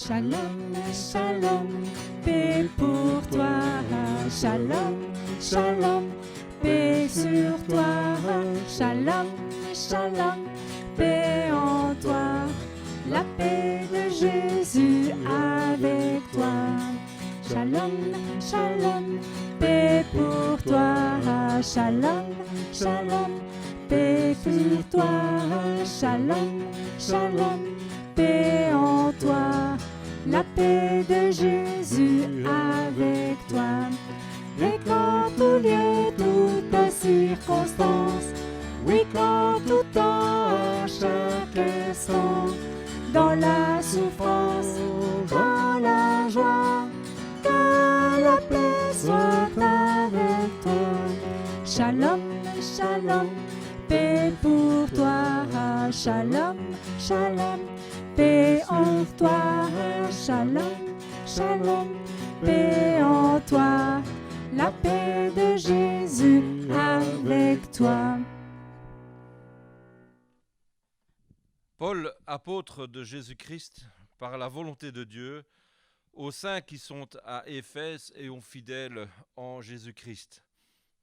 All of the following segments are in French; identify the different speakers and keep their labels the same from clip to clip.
Speaker 1: Shalom, shalom, paix pour toi. Shalom, shalom, paix sur toi. Shalom, shalom, paix en toi. La paix de Jésus avec toi. Shalom, shalom, paix pour toi. Shalom, shalom, paix pour toi. Shalom, shalom, paix en toi. La paix de Jésus avec toi. Et qu'en tout lieu, toute circonstance, oui, qu'en tout temps, chaque instant, dans la souffrance, dans la joie, que la paix soit avec toi. Shalom, shalom, paix pour toi. Shalom, shalom, paix en toi. Shalom, shalom, paix en toi. La paix de Jésus avec toi.
Speaker 2: Paul, apôtre de Jésus-Christ, par la volonté de Dieu, aux saints qui sont à Éphèse et aux fidèles en Jésus-Christ.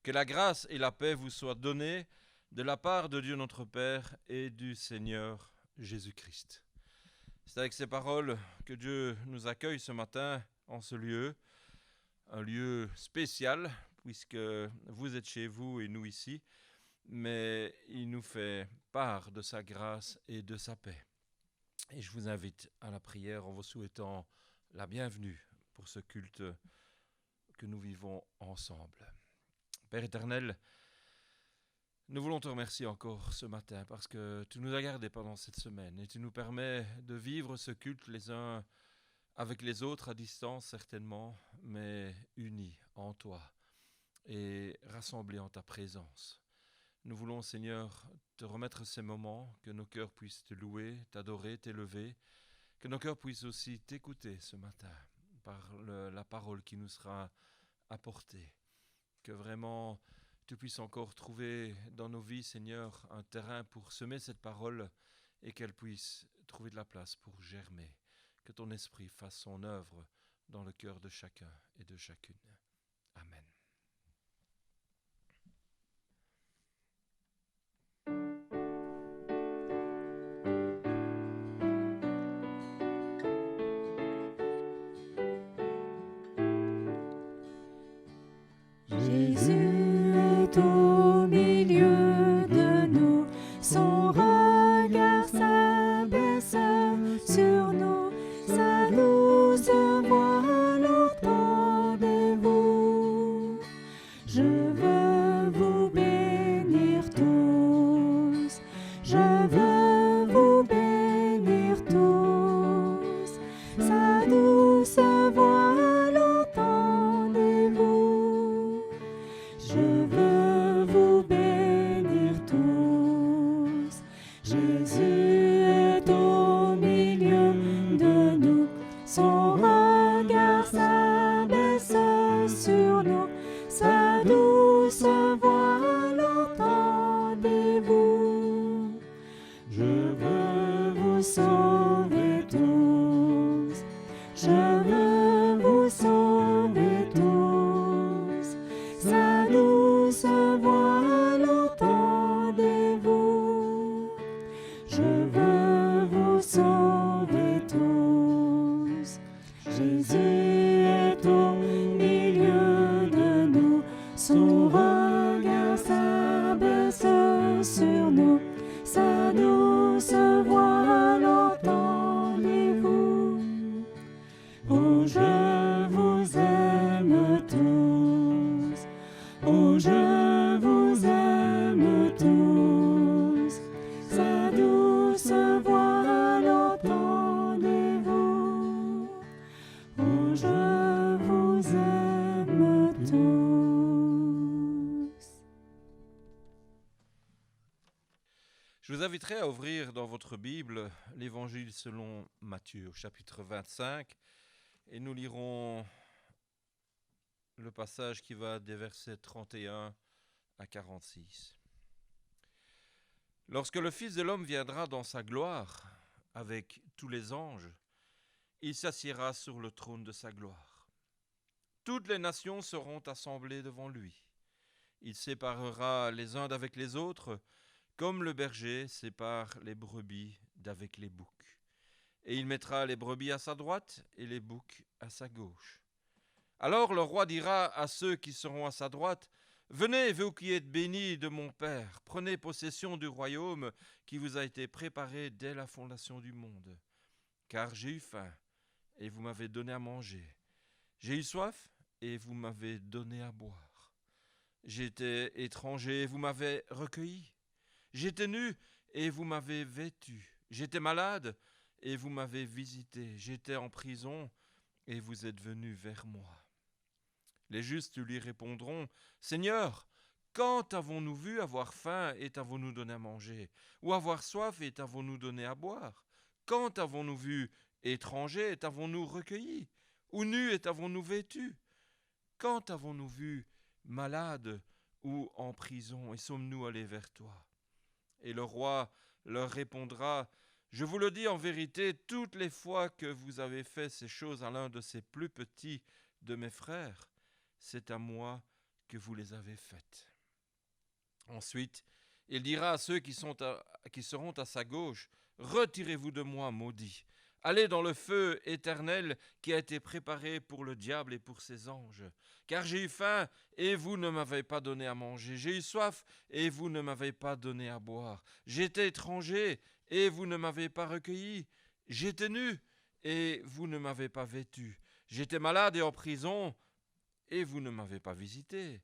Speaker 2: Que la grâce et la paix vous soient données de la part de Dieu notre Père et du Seigneur Jésus-Christ. C'est avec ces paroles que Dieu nous accueille ce matin en ce lieu, un lieu spécial, puisque vous êtes chez vous et nous ici, mais il nous fait part de sa grâce et de sa paix. Et je vous invite à la prière en vous souhaitant la bienvenue pour ce culte que nous vivons ensemble. Père éternel, nous voulons te remercier encore ce matin parce que tu nous as gardés pendant cette semaine et tu nous permets de vivre ce culte les uns avec les autres à distance certainement, mais unis en toi et rassemblés en ta présence. Nous voulons, Seigneur, te remettre ces moments, que nos cœurs puissent te louer, t'adorer, t'élever, que nos cœurs puissent aussi t'écouter ce matin par la parole qui nous sera apportée. Que vraiment tu puisses encore trouver dans nos vies, Seigneur, un terrain pour semer cette parole et qu'elle puisse trouver de la place pour germer. Que ton esprit fasse son œuvre dans le cœur de chacun et de chacune. Amen.
Speaker 1: Jésus est au milieu de nous, son regard s'abaisse sur nous, sa douce voix l'entendez-vous. Je veux vous bénir tous, je veux vous bénir tous, sa douce voix l'entendez-vous. Je veux vous bénir tous. Jésus est au milieu de nous. Son regard s'abaisse sur nous. Sa douce voix l'entendez-vous. Je veux vous sauver tous. Je veux vous sauver tous. Sa douce voix l'entendez-vous. Je veux vous sauver tous. Jésus est au milieu de nous. Son regard s'abaisse sur nous. Sa douce voix l'entendez-vous. Oh, je vous aime tous. Oh, je vous aime tous. Sa douce voix l'entendez-vous. Oh, je vous aime tous.
Speaker 2: Je vous inviterai à ouvrir dans votre Bible l'Évangile selon Matthieu, au chapitre 25, et nous lirons le passage qui va des versets 31 à 46. Lorsque le Fils de l'homme viendra dans sa gloire avec tous les anges, il s'assiera sur le trône de sa gloire. Toutes les nations seront assemblées devant lui. Il séparera les uns d'avec les autres, comme le berger sépare les brebis d'avec les boucs. Et il mettra les brebis à sa droite et les boucs à sa gauche. Alors le roi dira à ceux qui seront à sa droite, « Venez, vous qui êtes bénis de mon Père, prenez possession du royaume qui vous a été préparé dès la fondation du monde. Car j'ai eu faim, et vous m'avez donné à manger. J'ai eu soif, et vous m'avez donné à boire. J'étais étranger, et vous m'avez recueilli. J'étais nu, et vous m'avez vêtu. J'étais malade, et vous m'avez visité. J'étais en prison, et vous êtes venus vers moi. » Les justes lui répondront, « Seigneur, quand avons-nous vu avoir faim et t'avons-nous donné à manger, ou avoir soif et t'avons-nous donné à boire? Quand avons-nous vu étranger et t'avons-nous recueilli, ou nu et t'avons-nous vêtu? Quand avons-nous vu malade ou en prison et sommes-nous allés vers toi? » Et le roi leur répondra, « Je vous le dis en vérité, toutes les fois que vous avez fait ces choses à l'un de ces plus petits de mes frères, c'est à moi que vous les avez faites. » Ensuite, il dira à ceux qui seront à sa gauche, « Retirez-vous de moi, maudits. Allez dans le feu éternel qui a été préparé pour le diable et pour ses anges. Car j'ai eu faim et vous ne m'avez pas donné à manger. J'ai eu soif et vous ne m'avez pas donné à boire. J'étais étranger et vous ne m'avez pas recueilli. J'étais nu et vous ne m'avez pas vêtu. J'étais malade et en prison et vous ne m'avez pas visité. »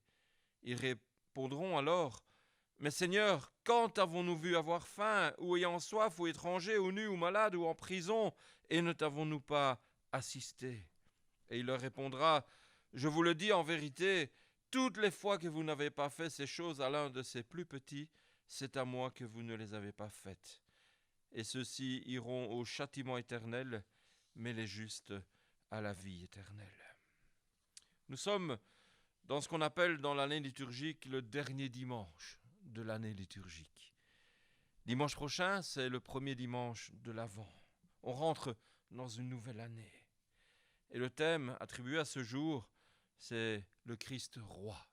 Speaker 2: Ils répondront alors, « Mais Seigneur, quand avons-nous vu avoir faim, ou ayant soif, ou étranger, ou nu, ou malade, ou en prison, et ne t'avons-nous pas assisté ?» Et il leur répondra, « Je vous le dis en vérité, toutes les fois que vous n'avez pas fait ces choses à l'un de ces plus petits, c'est à moi que vous ne les avez pas faites. Et ceux-ci iront au châtiment éternel, mais les justes à la vie éternelle. » Nous sommes dans ce qu'on appelle dans l'année liturgique le dernier dimanche de l'année liturgique. Dimanche prochain, c'est le premier dimanche de l'Avent. On rentre dans une nouvelle année. Et le thème attribué à ce jour, c'est le Christ roi.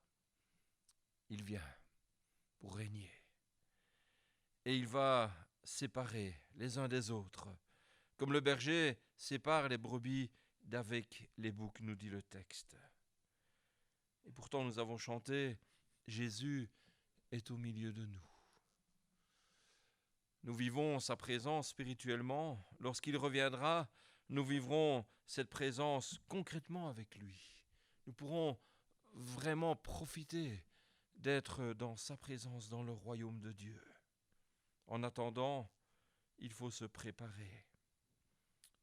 Speaker 2: Il vient pour régner. Et il va séparer les uns des autres, comme le berger sépare les brebis d'avec les boucs, nous dit le texte. Et pourtant nous avons chanté « Jésus est au milieu de nous ». Nous vivons sa présence spirituellement. Lorsqu'il reviendra, nous vivrons cette présence concrètement avec lui. Nous pourrons vraiment profiter d'être dans sa présence dans le royaume de Dieu. En attendant, il faut se préparer.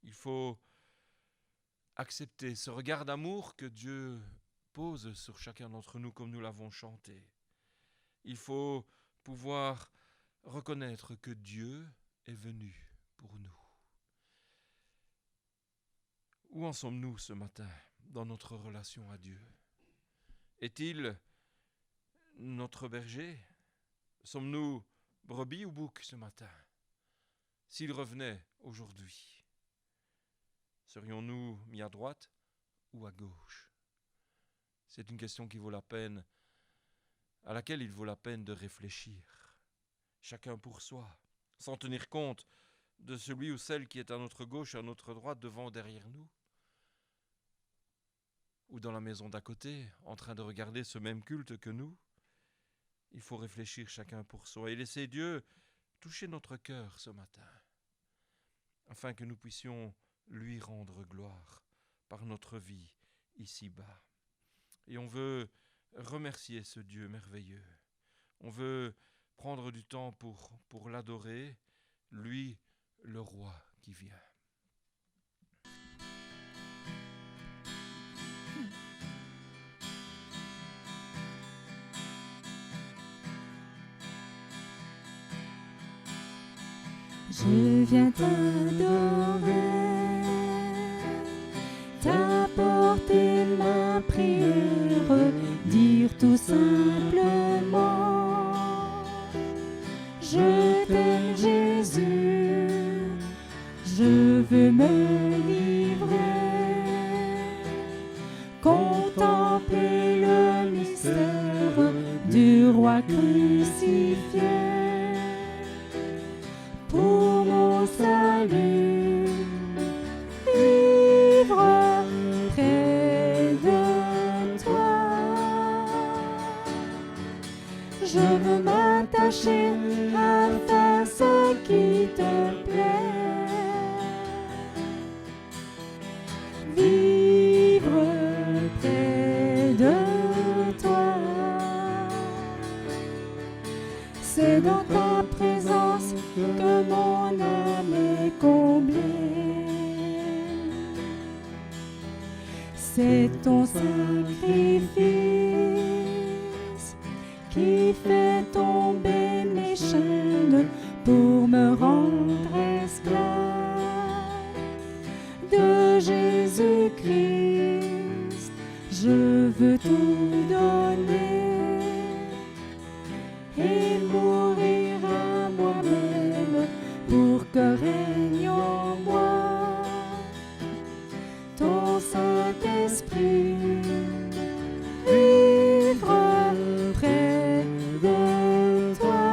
Speaker 2: Il faut accepter ce regard d'amour que Dieu pose sur chacun d'entre nous comme nous l'avons chanté. Il faut pouvoir reconnaître que Dieu est venu pour nous. Où en sommes-nous ce matin dans notre relation à Dieu? Est-il notre berger? Sommes-nous brebis ou boucs ce matin? S'il revenait aujourd'hui, serions-nous mis à droite ou à gauche? C'est une question qui vaut la peine, à laquelle il vaut la peine de réfléchir. Chacun pour soi, sans tenir compte de celui ou celle qui est à notre gauche, à notre droite, devant, derrière nous, ou dans la maison d'à côté, en train de regarder ce même culte que nous. Il faut réfléchir chacun pour soi et laisser Dieu toucher notre cœur ce matin, afin que nous puissions lui rendre gloire par notre vie ici-bas. Et on veut remercier ce Dieu merveilleux. On veut prendre du temps pour l'adorer, lui, le roi qui vient.
Speaker 1: Je viens t'adorer, t'apporter ma prière, dire tout simplement, je t'aime Jésus, je veux me livrer sacrifié pour mon salut. Vivre près de toi, je veux m'attacher à faire ce qui te plaît. Vivre près de toi, c'est dans ta présence que mon âme est comblée. C'est ton sacrifice qui fait tomber mes chaînes pour me rendre esclave de Jésus-Christ. Je veux tout donner et mourir à moi-même pour que règne en moi ton Saint-Esprit. Vivre près de toi,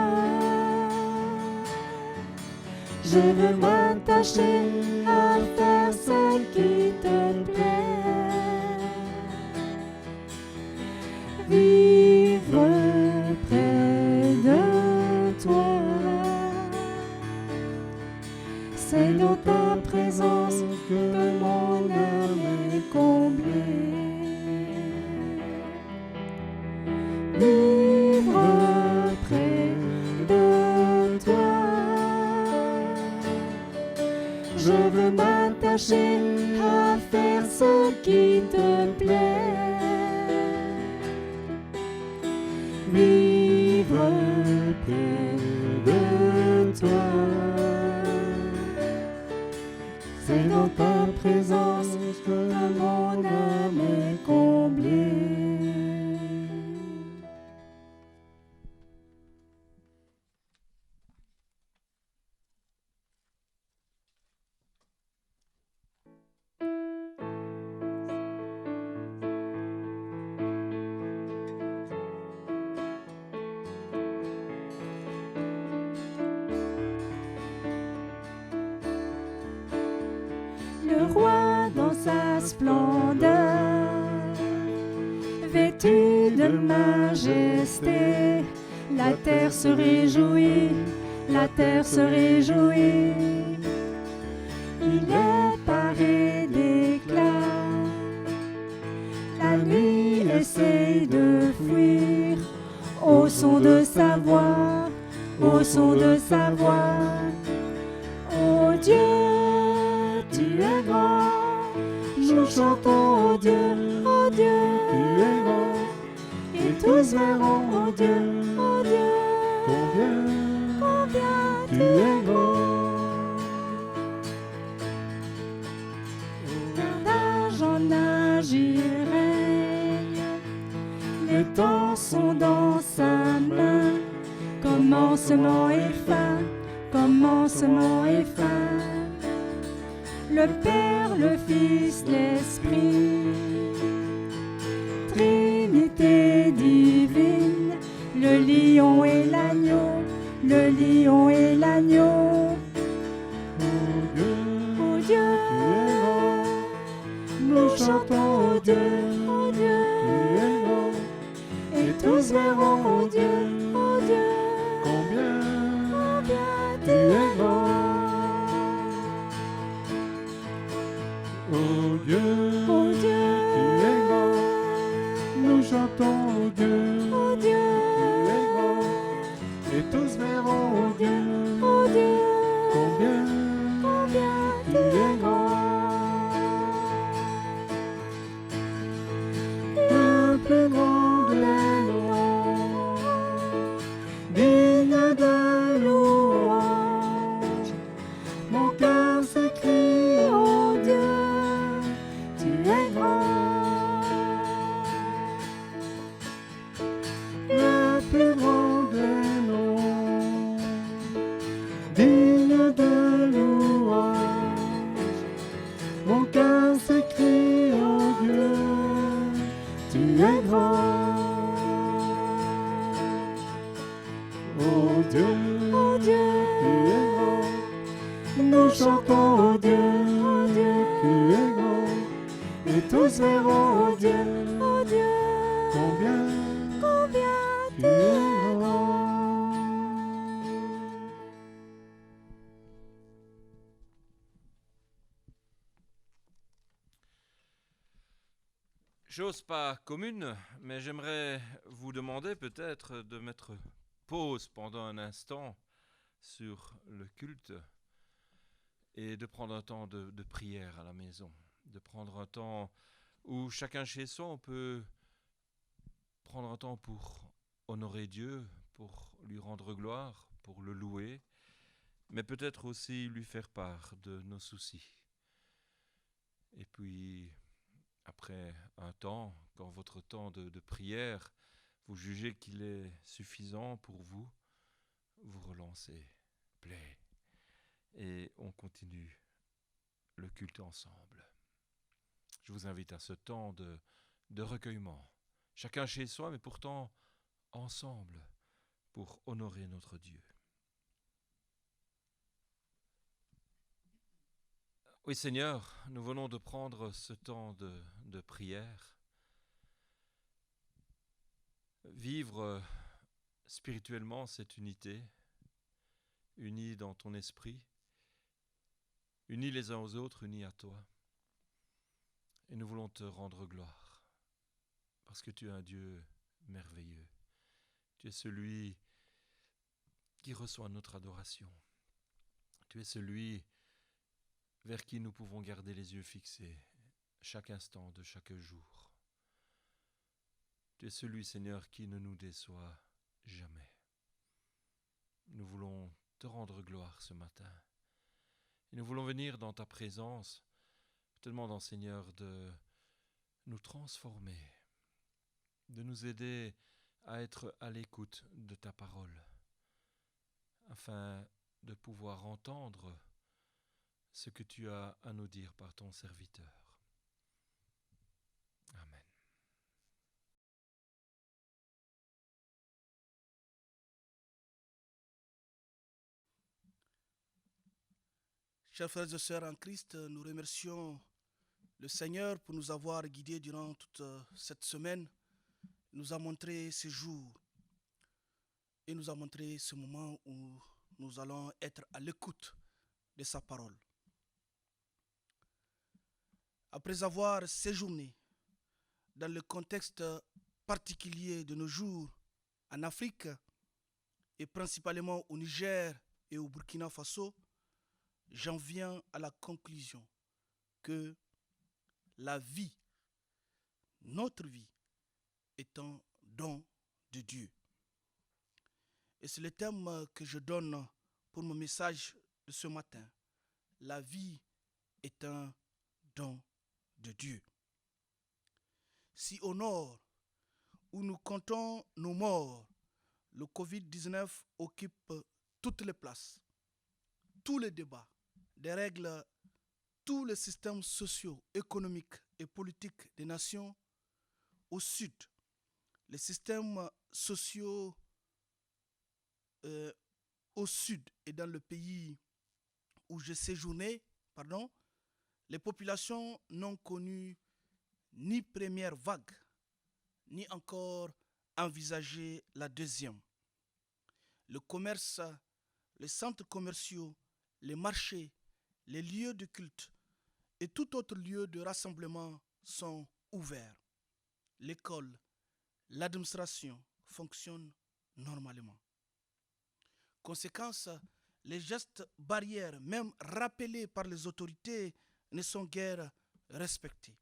Speaker 1: je veux m'attacher à faire ce qui te plaît. Vivre près de toi, c'est dans ta présence que mon âme est comblée. Vivre près de toi, je veux m'attacher à faire ce qui te plaît. Vivre près de toi, c'est dans ta présence que mon âme est comblée. Le roi dans sa splendeur, vêtu de majesté, la terre se réjouit, la terre se réjouit. Il est paré d'éclat, la nuit essaye de fuir, au son de sa voix, au son de sa voix. Oh Dieu, tu es grand, nous chantons, oh Dieu, tu es grand, et tous verront, oh Dieu, combien tu es grand. D'âge en âge il règne, les temps sont dans sa main, commencement et fin, commencement et fin. Le Père, le Fils, l'Esprit, Trinité divine, le lion et l'agneau, le lion et l'agneau. Oh Dieu, nous chantons, oh Dieu, et tous verront, oh Dieu, combien tu es grand.
Speaker 3: Oh Dieu, tu es grand, nous chantons, oh Dieu, tu es grand, et tous verront, oh Dieu, combien tu es grand. Le plus grand des noms, digne de louange, mon cœur s'écrie, oh Dieu, tu es grand. Le plus grand des noms, ô Dieu,
Speaker 1: ô Dieu,
Speaker 3: tu es grand.
Speaker 1: nous chantons, ô Dieu,
Speaker 3: Tu es grand. Et tous verront, ô Dieu,
Speaker 1: ô Dieu,
Speaker 3: combien
Speaker 1: combien
Speaker 3: tu es grand.
Speaker 2: Chose pas commune, mais j'aimerais vous demander peut-être de mettre pause pendant un instant sur le culte et de prendre un temps de prière à la maison, de prendre un temps où chacun chez soi, on peut prendre un temps pour honorer Dieu, pour lui rendre gloire, pour le louer, mais peut-être aussi lui faire part de nos soucis. Et puis, après un temps, quand votre temps de prière, vous jugez qu'il est suffisant pour vous, vous relancez, play, et on continue le culte ensemble. Je vous invite à ce temps de recueillement, chacun chez soi, mais pourtant ensemble, pour honorer notre Dieu. Oui Seigneur, nous venons de prendre ce temps de prière, vivre spirituellement cette unité, unis dans ton esprit, unis les uns aux autres, unis à toi. Et nous voulons te rendre gloire, parce que tu es un Dieu merveilleux. Tu es celui qui reçoit notre adoration. Tu es celui vers qui nous pouvons garder les yeux fixés chaque instant de chaque jour. Tu es celui, Seigneur, qui ne nous déçoit jamais. Nous voulons te rendre gloire ce matin. Et nous voulons venir dans ta présence, te demandant, Seigneur, de nous transformer, de nous aider à être à l'écoute de ta parole, afin de pouvoir entendre ce que tu as à nous dire par ton serviteur. Amen.
Speaker 4: Chers frères et sœurs en Christ, nous remercions le Seigneur pour nous avoir guidés durant toute cette semaine. Il nous a montré ces jours et nous a montré ce moment où nous allons être à l'écoute de sa parole. Après avoir séjourné dans le contexte particulier de nos jours en Afrique et principalement au Niger et au Burkina Faso, j'en viens à la conclusion que la vie, notre vie, est un don de Dieu. Et c'est le thème que je donne pour mon message de ce matin. La vie est un don de Dieu. Si au nord, où nous comptons nos morts, le Covid-19 occupe toutes les places, tous les débats, des règles, tous les systèmes sociaux, économiques et politiques des nations, au sud, les systèmes sociaux au sud et dans le pays où j'ai séjourné, les populations n'ont connu ni première vague, ni encore envisagé la deuxième. Le commerce, les centres commerciaux, les marchés, les lieux de culte et tout autre lieu de rassemblement sont ouverts. L'école, l'administration fonctionnent normalement. Conséquence, les gestes barrières, même rappelés par les autorités, ne sont guère respectés.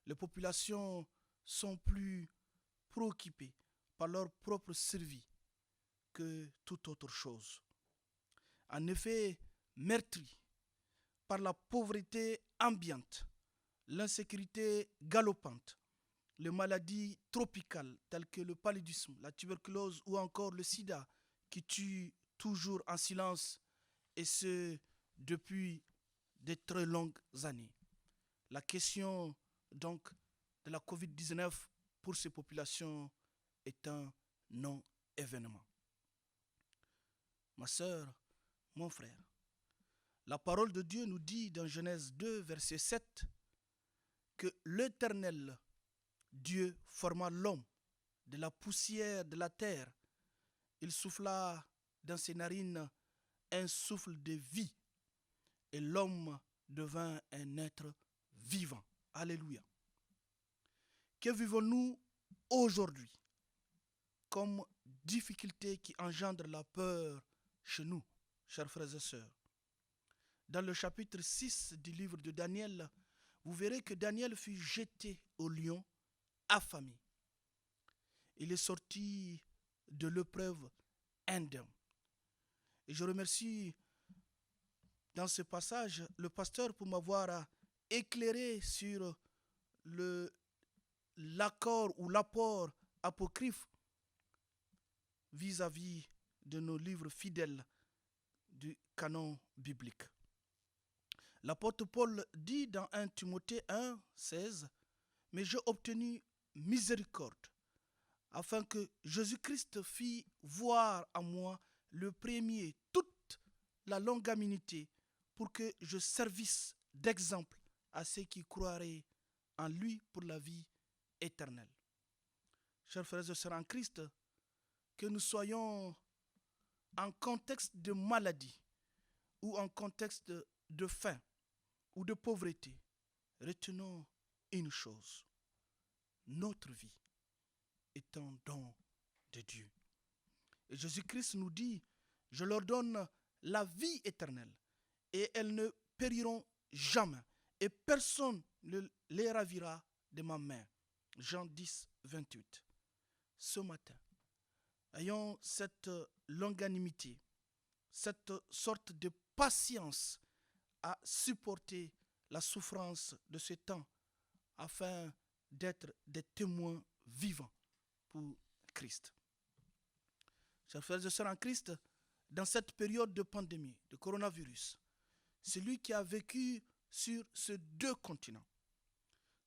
Speaker 4: Les populations sont plus préoccupées par leur propre survie que toute autre chose. En effet, meurtris par la pauvreté ambiante, l'insécurité galopante, les maladies tropicales telles que le paludisme, la tuberculose ou encore le sida qui tuent toujours en silence et ce depuis de très longues années. La question donc de la COVID-19 pour ces populations est un non-événement. ma sœur, mon frère. La parole de Dieu nous dit dans Genèse 2, verset 7, que l'Éternel, Dieu, forma l'homme de la poussière de la terre. Il souffla dans ses narines un souffle de vie et l'homme devint un être vivant. Alléluia. Que vivons-nous aujourd'hui comme difficulté qui engendre la peur chez nous, chers frères et sœurs? Dans le chapitre 6 du livre de Daniel, vous verrez que Daniel fut jeté au lion, affamé. Il est sorti de l'épreuve indemne. Et je remercie dans ce passage le pasteur pour m'avoir éclairé sur l'accord ou l'apport apocryphe vis-à-vis de nos livres fidèles du canon biblique. L'apôtre Paul dit dans 1 Timothée 1, 16, « Mais j'ai obtenu miséricorde, afin que Jésus-Christ fît voir en moi le premier toute la longanimité, pour que je servisse d'exemple à ceux qui croiraient en lui pour la vie éternelle. » Chers frères et sœurs en Christ, que nous soyons en contexte de maladie ou en contexte de faim ou de pauvreté, retenons une chose: notre vie est un don de Dieu. Et Jésus-Christ nous dit, je leur donne la vie éternelle et elles ne périront jamais et personne ne les ravira de ma main. Jean 10, 28. Ce matin, ayons cette longanimité, cette sorte de patience à supporter la souffrance de ce temps afin d'être des témoins vivants pour Christ. Chers frères et sœurs en Christ, dans cette période de pandémie, de coronavirus, celui qui a vécu sur ces deux continents,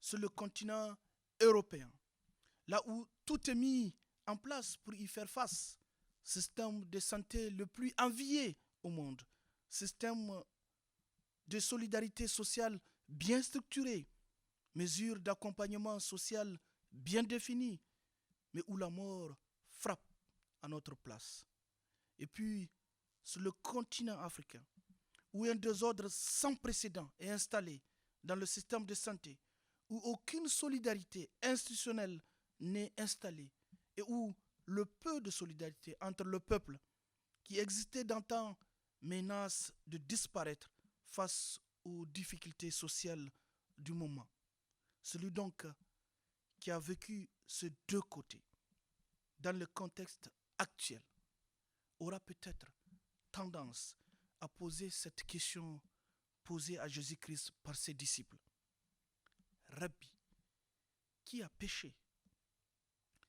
Speaker 4: sur le continent européen, là où tout est mis en place pour y faire face, système de santé le plus envié au monde, système de solidarité sociale bien structuré, mesures d'accompagnement social bien définies, mais où la mort frappe à notre place. Et puis, sur le continent africain, où un désordre sans précédent est installé dans le système de santé, où aucune solidarité institutionnelle n'est installée, et où le peu de solidarité entre le peuple qui existait d'antan menace de disparaître face aux difficultés sociales du moment. Celui donc qui a vécu ces deux côtés dans le contexte actuel aura peut-être tendance à poser cette question posée à Jésus-Christ par ses disciples. Rabbi, qui a péché,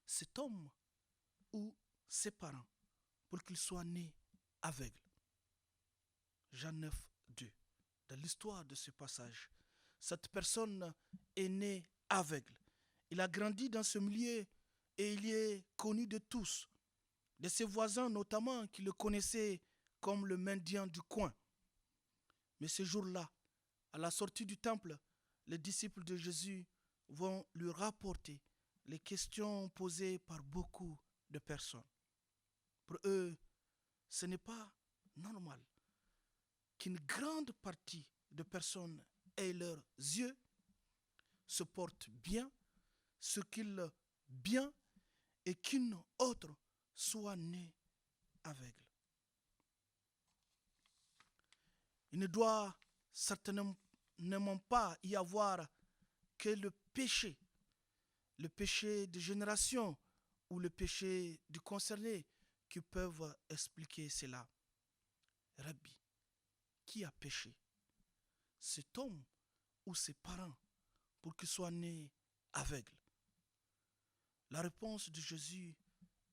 Speaker 4: cet homme ou ses parents, pour qu'il soit né aveugle? Jean 9, 2. Dans l'histoire de ce passage, cette personne est née aveugle. Il a grandi dans ce milieu et il est connu de tous, de ses voisins notamment qui le connaissaient comme le mendiant du coin. Mais ce jour-là, à la sortie du temple, les disciples de Jésus vont lui rapporter les questions posées par beaucoup de personnes. Pour eux, ce n'est pas normal qu'une grande partie de personnes aient leurs yeux, se portent bien, circulent bien, et qu'une autre soit née aveugle. Il ne doit certainement pas y avoir que le péché de génération ou le péché du concerné qui peuvent expliquer cela. Rabbi, qui a péché, cet homme ou ses parents, pour qu'il soit né aveugle? La réponse de Jésus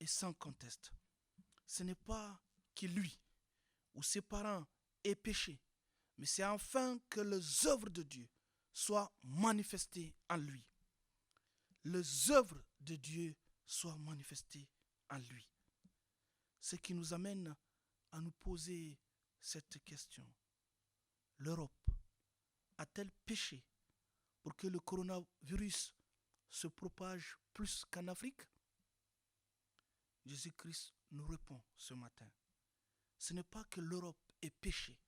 Speaker 4: est sans conteste. Ce n'est pas que lui ou ses parents aient péché, mais c'est afin que les œuvres de Dieu soient manifestées en lui. Les œuvres de Dieu soient manifestées en lui. Ce qui nous amène à nous poser cette question. L'Europe a-t-elle péché pour que le coronavirus se propage plus qu'en Afrique? Jésus-Christ nous répond ce matin. Ce n'est pas que l'Europe ait péché,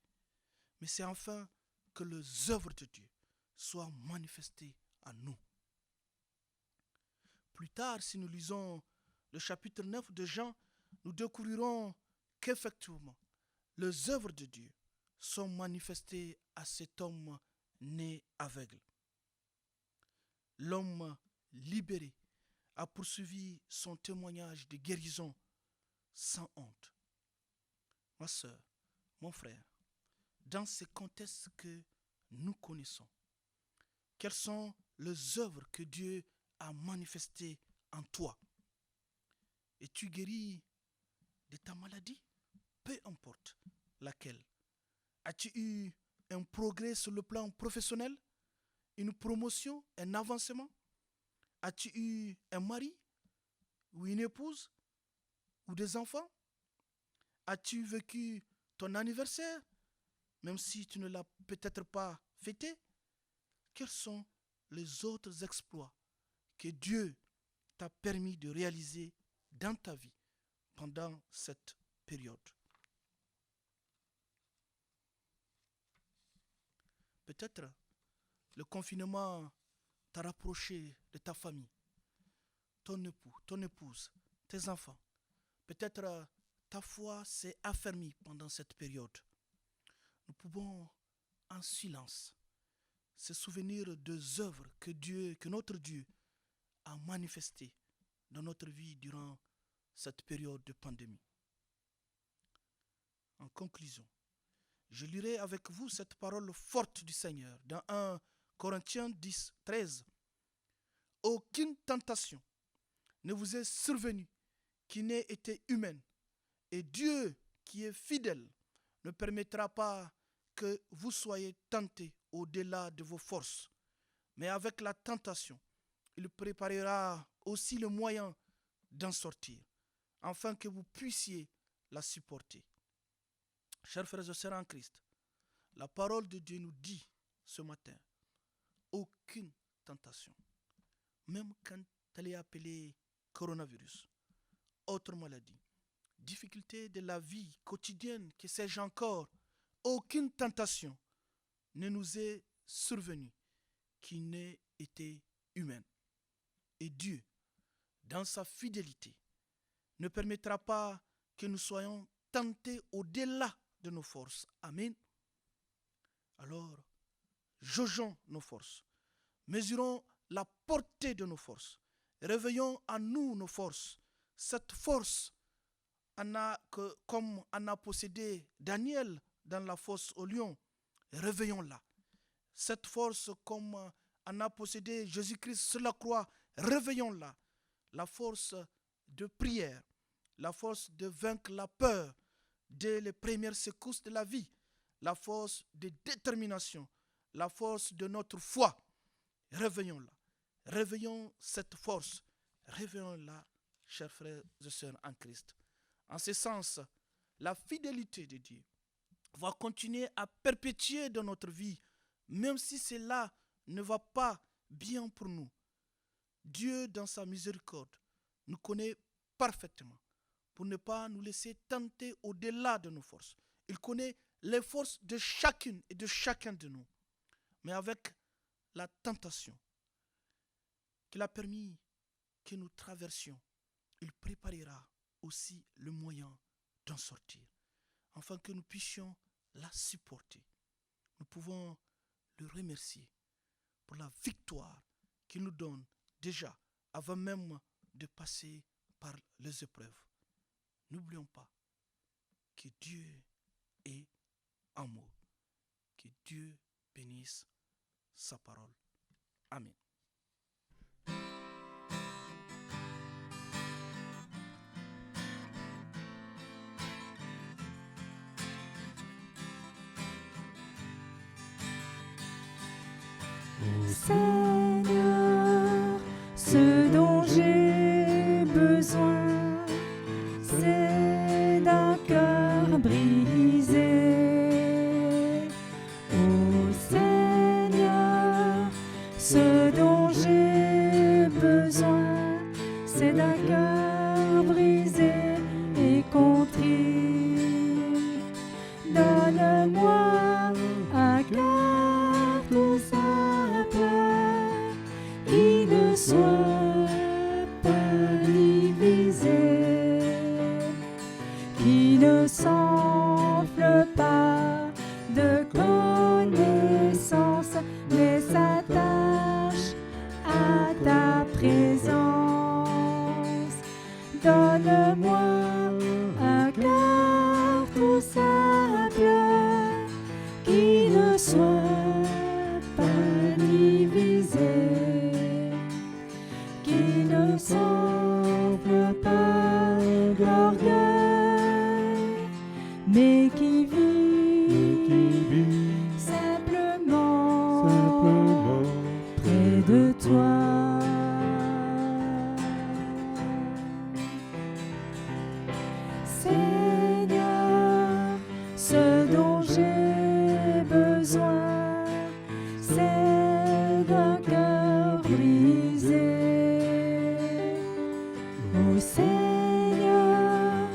Speaker 4: mais c'est enfin que les œuvres de Dieu soient manifestées en nous. Plus tard, si nous lisons le chapitre 9 de Jean, nous découvrirons qu'effectivement, les œuvres de Dieu sont manifestées à cet homme né aveugle. L'homme libéré a poursuivi son témoignage de guérison sans honte. Ma soeur, mon frère, dans ces contextes que nous connaissons, quelles sont les œuvres que Dieu a manifestées en toi? Es-tu guéri de ta maladie? Peu importe laquelle. As-tu eu un progrès sur le plan professionnel? Une promotion? Un avancement? As-tu eu un mari? Ou une épouse? Ou des enfants? As-tu vécu ton anniversaire? Même si tu ne l'as peut-être pas fêté? Quels sont les autres exploits que Dieu t'a permis de réaliser dans ta vie pendant cette période? Peut-être le confinement t'a rapproché de ta famille, ton époux, ton épouse, tes enfants. Peut-être ta foi s'est affermie pendant cette période. Nous pouvons en silence se souvenir des œuvres que notre Dieu a manifestées dans notre vie durant cette période de pandémie. En conclusion, je lirai avec vous cette parole forte du Seigneur dans 1 Corinthiens 10, 13. Aucune tentation ne vous est survenue qui n'ait été humaine, et Dieu qui est fidèle ne permettra pas que vous soyez tentés au-delà de vos forces. Mais avec la tentation, il préparera aussi le moyen d'en sortir, afin que vous puissiez la supporter. Chers frères et sœurs en Christ, la parole de Dieu nous dit ce matin, aucune tentation, même quand elle est appelée coronavirus, autre maladie, difficulté de la vie quotidienne, que sais-je encore, aucune tentation ne nous est survenue qui n'ait été humaine. Et Dieu, dans sa fidélité, ne permettra pas que nous soyons tentés au-delà de nos forces. Amen. Alors, jaugeons nos forces, mesurons la portée de nos forces, réveillons en nous nos forces. Cette force, comme en a possédé Daniel dans la fosse au lion, réveillons-la. Cette force, comme en a possédé Jésus-Christ sur la croix, réveillons-la. La force de prière, la force de vaincre la peur dès les premières secousses de la vie, la force de détermination, la force de notre foi. Réveillons-la. Réveillons cette force. Réveillons-la, chers frères et sœurs en Christ. En ce sens, la fidélité de Dieu va continuer à perpétuer dans notre vie, même si cela ne va pas bien pour nous. Dieu, dans sa miséricorde, nous connaît parfaitement pour ne pas nous laisser tenter au-delà de nos forces. Il connaît les forces de chacune et de chacun de nous. Mais avec la tentation qu'il a permis que nous traversions, il préparera aussi le moyen d'en sortir, afin que nous puissions la supporter. Nous pouvons le remercier pour la victoire qu'il nous donne déjà avant même de passer par les épreuves. N'oublions pas que Dieu est amour. Que Dieu bénisse sa parole. Amen.
Speaker 1: Seigneur, ce dont j'ai besoin, c'est d'un cœur brillant. Donne-moi un cœur tout simple qui ne soit pas divisé, qui ne s'enfle pas de connaissance, mais s'attache à ta présence. Donne-moi un cœur tout simple qui ne soit pas divisé, qui ne s'enfle pas d'orgueil, mais qui vit simplement près de toi. Seigneur, ce dont j'ai besoin, c'est d'un cœur brisé. Oh Seigneur,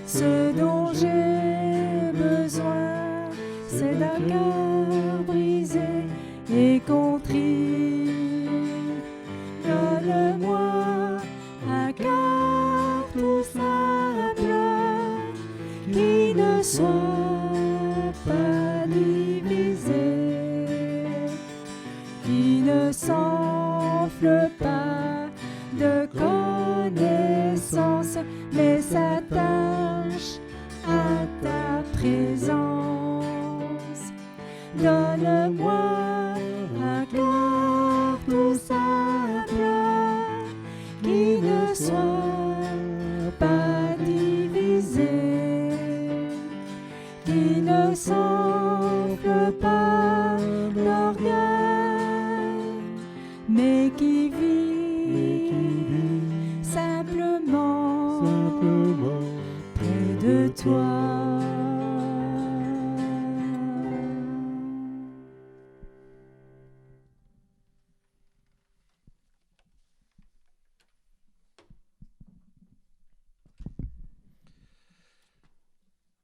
Speaker 1: ce dont j'ai besoin, c'est d'un cœur brisé et contrit. Donne-moi un cœur tout simple qui ne soit pas divisé, qui ne s'enfle pas de connaissance, mais s'attache à ta présence. Donne-moi un cœur tout simple qui ne soit pas divisé, qui ne s'enfle pas d'orgueil, mais qui vit simplement près de toi.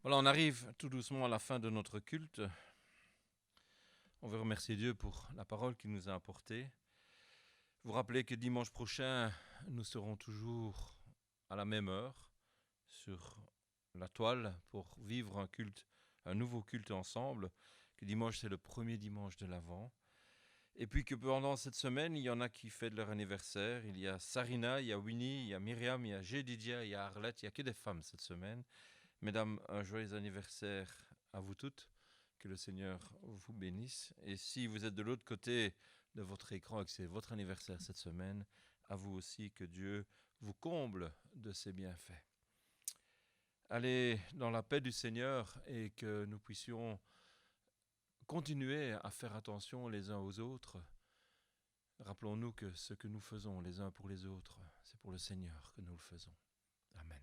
Speaker 2: Voilà, on arrive tout doucement à la fin de notre culte. On veut remercier Dieu pour la parole qu'il nous a apportée. Vous rappelez que dimanche prochain, nous serons toujours à la même heure sur la toile pour vivre un nouveau culte ensemble. Que dimanche, c'est le premier dimanche de l'Avent. Et puis que pendant cette semaine, il y en a qui fêtent leur anniversaire. Il y a Sarina, il y a Winnie, il y a Myriam, il y a Jedidja, il y a Arlette. Il n'y a que des femmes cette semaine. Mesdames, un joyeux anniversaire à vous toutes, que le Seigneur vous bénisse. Et si vous êtes de l'autre côté de votre écran et que c'est votre anniversaire cette semaine, à vous aussi que Dieu vous comble de ses bienfaits. Allez dans la paix du Seigneur et que nous puissions continuer à faire attention les uns aux autres. Rappelons-nous que ce que nous faisons les uns pour les autres, c'est pour le Seigneur que nous le faisons. Amen.